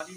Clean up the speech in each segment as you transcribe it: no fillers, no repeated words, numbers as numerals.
1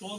100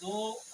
2